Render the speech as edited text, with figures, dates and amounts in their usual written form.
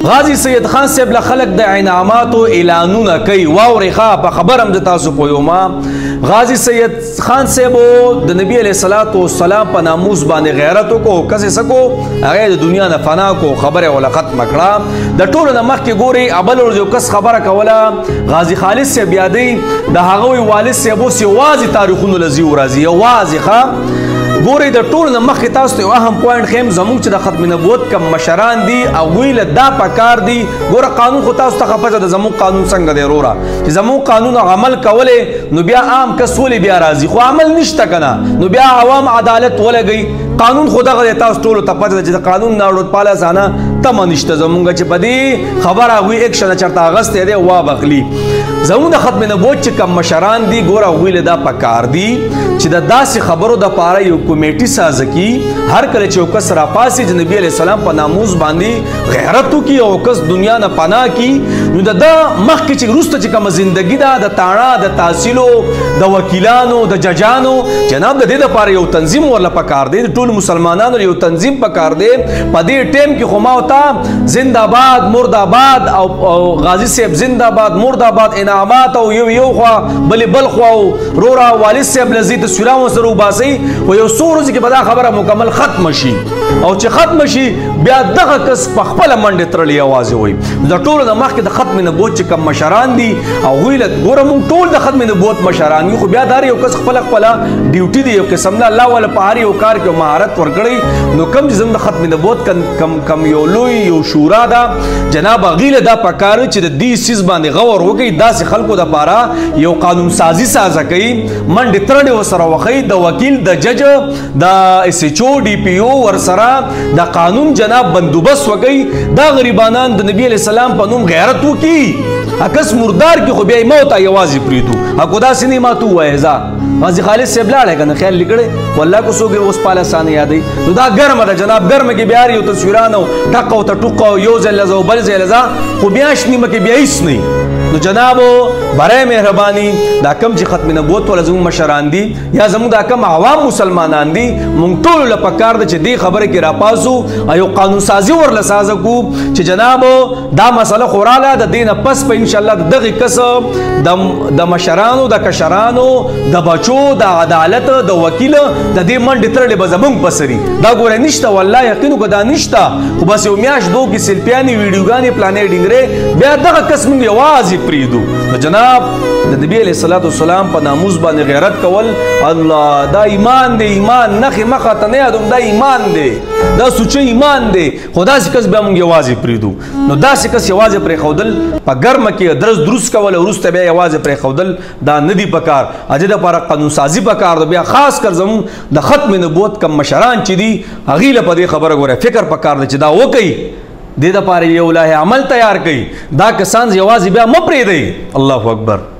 غازی سید خان صاحب له خلق د انعاماتو اعلانونه کوي واوري ښه په خبر هم د تاسو پویوما غازی سید خان صاحب د نبی علیہ الصلوۃ والسلام په ناموس باندې غیرت کو کسې سکو هغه د دنیا نه فنا کو خبره ولا ختم کړه د ټولو نه مخکې ګوري ابل ور یو کس خبره کوله غازی خالد صاحب یادې د هغه والد صاحب سی واځي تاریخونو لزی ورازي واځي ښه ګوري د ټولو نه مخکې تاسو ته اهم پوینټ خیم زموږ چې د ختم نبوت کم مشران دي هغوی له دا پکار دي ګوره قانون خو تاسو ته خپه د زموږ قانون څنګه دی وروره چې زموږ قانون عمل کولی نو بیا عام کس ولې بیا راځي خو عمل نشته که نه نو بیا عوام عدالت ولګوي قانون خو دغه دی تاسو ټولو ته پته ده چې د قانون نه اړوند ځانه تمه نشته زموږ چې په دې خبره هغوی ایکشن چېرته اخیستی دی وابخلي زموږ د ختم نبوت چې کم مشران دي ګوره هغوی له دا پکار دي چې د داسې خبرو دپاره یو کمیټي سازه کي هر کله چې یو کس راپاسي چې نبي علیه السلام په ناموس باندې غیرت وکړي او کس دنیا نه پناه کړي نو د ده مخکې چې وروسته چې کومه زندګي ده د تاڼه د تحصیلو د وکیلانو د ججانو جناب د دې دپاره یو تنظیم ورله پکار دی د ټولو مسلمانانو یو تنظیم پکار دی په دې ټیم کې خو ما ورته زنده‌باد مرده‌باد او غازي صاحب زنده‌باد مرده‌باد انعامات او یو خوا بلې بل خوا وروره والد صاحب لزي تصویران ورسره وباسئ و یو څو ورځې کې به دا خبره مکمل ختمه شي او چې ختمه شي بیا دغه کس په خپله منډې تړلې یوازې وایي د ټولو نه مخکې د ختم نبوت چې کوم مشران دي هغوی له ګوره موږ ټول د ختم نبوت مشران یو خو بیا دا یو کس خپله ډیوټي دی یو قسم نه الله والا په هر یو کار کې مهارت ورکړی نو کم چې زموږ د ختم نبوت کم یو لوی یو شورا ده جناب هغوی له دا پکار چې د دې څیز باندې غور وکړي داسې خلکو دپاره یو قانون سازي سازه کوي منډې ترړې ورسره وښیي د وکیل د جج د ایس ایچ او ډي پی او ورسره د قانون جناب بندوبست وکړي دا غریبانان د نبی علیه السلام په نوم غیرت وکړي کس مردار کې خو بیا یې موت یوازې پرېږدو هکو داسې نه ماته ووایې ځه غازي خالد صاحب لاړی که نه خیال لیکړی والله که څوک یې اوس پاله سانه یادوي نو دا ګرمه ده جناب ګرمه کې بیا یو تصویران او ټق او ټوق او یو ځای لځه او بل ځای لځه خو میاشت نیمه کې بیا هېڅ نه نو جنابو برای مهرباني دا کم چې ختم نبوت والا زموږ مشران دي یا زموږ دا کم عوام مسلمانان دي موږ ټولو له پکار ده چې دې خبرې کې راپاسو او یو قانون سازي ورله سازه کړو چې جنابو دا مسله خو راله د دې نه پس په انشاءالله د دغې کس د مشرانو د کشرانو د بچو د عدالت د وکیل د دې منډې ترړې به زموږ په سري دا ګوره نشته والله یقین که دا نشته خو بس یو میاشت دو کې سیلپیانې ویډیوګانې پلانې ډینګرې بیا دغه کس موږ یوازې پریدو جناب د نبی علیہ الصلوۃ والسلام په ناموس باندې غیرت کول الله دا ایمان دی ایمان نخې مخه ته نه یادوم دا ایمان دی دا سوچه ایمان دی خو داسې کس بیا موږ یوازې پریدو نو داسې کس یوازې پرېښودل په ګرمه کې درس دروس کول او وروسته بیا یوازې پرېښودل دا نه دي پکار د دې دپاره قانون سازي پکار ده بیا خاص کر زموږ د ختم نبوت کم مشران چې دي هغې له په دې خبره ګوره فکر پکار ده چې دا وکوي دې دپاره یو لایحه عمل تیار کړي دا کسان یوازې بیا مه پرېږدئ الله اکبر